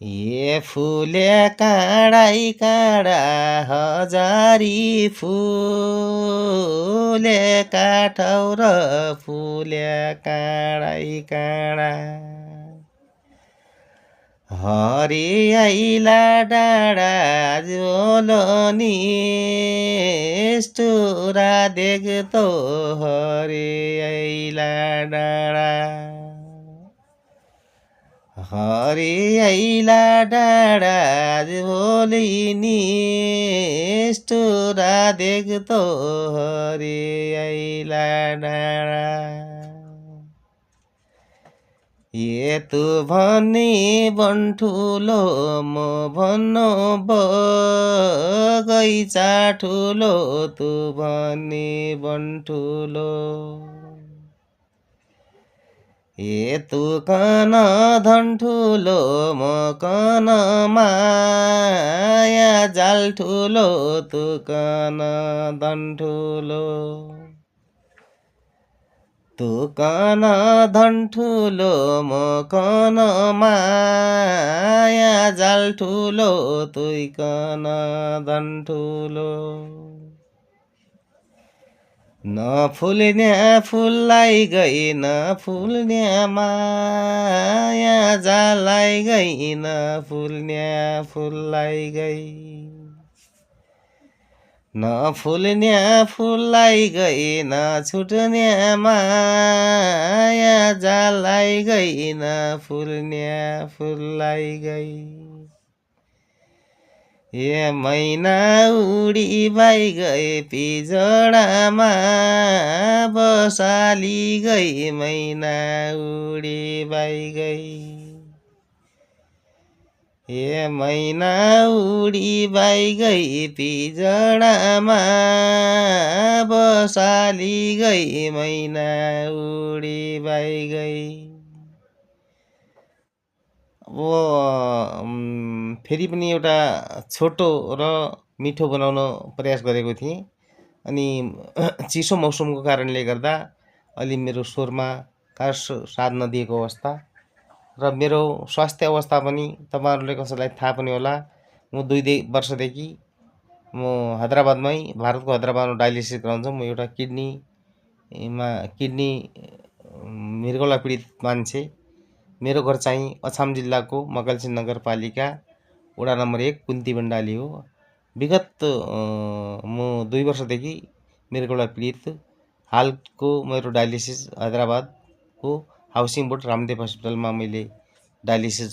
फुले काँडै काँडा हजारी फुले काठौर फुले काँडै काँडा हरियाइला डाँडा जोलोनी स्टुरा देख्दो हरियाइला डाँडा हरियाइला डाँडा झोलिनी स्टुरा देख्दो हरियाइला डाँडा तु भनी बन्ठुलो म भन्नु बगैँचा ठुलो तु भनी बन्ठुलो तु कन धन ठुलो म कन माया जाल ठुलो तु कन धन ठुलो तु कन धन ठुलो म कन माया जाल ठुलो तुई कन धन ठुलो नफुल्ने फुललाई गई नफुल्ने माया जाललाई गई नफुल्ने फुललाई गई नफुल्ने फुललाई गई नछुट्ने माया जाललाई गई नफुल्ने फुललाई गई मैना उडी बाई गए पिजडामा बसाली गई मैना उडी बाई गई मैना उडी बाई गई पिजडामा बसाली गई मैना उडी बाई गई। अब फेरि पनि एउटा छोटो र मिठो बनाउन प्रयास गरेको थिएँ अनि चिसो मौसमको कारणले गर्दा अलि मेरो स्वरमा खास साथ नदिएको अवस्था र मेरो स्वास्थ्य अवस्था पनि तपाईहरुले कसैलाई थाहा पनि होला म 2 वर्षदेखि म हैदराबादमै भारतको हैदराबादमा डायलिसिस गराउँछु म एउटा किडनी मृगौला पीडित मान्छे मेरो घर चाहिँ अछाम जिल्लाको मगलसिंह नगरपालिका वडा नम्बर 1 कुन्ती बण्डाली हो। विगत म 2 वर्षदेखि मृगौला पीडित हालको मेरो डायलिसिस हैदराबादको हाउसिङ बोर्ड रामदेव हस्पिटलमा मैले डायलिसिस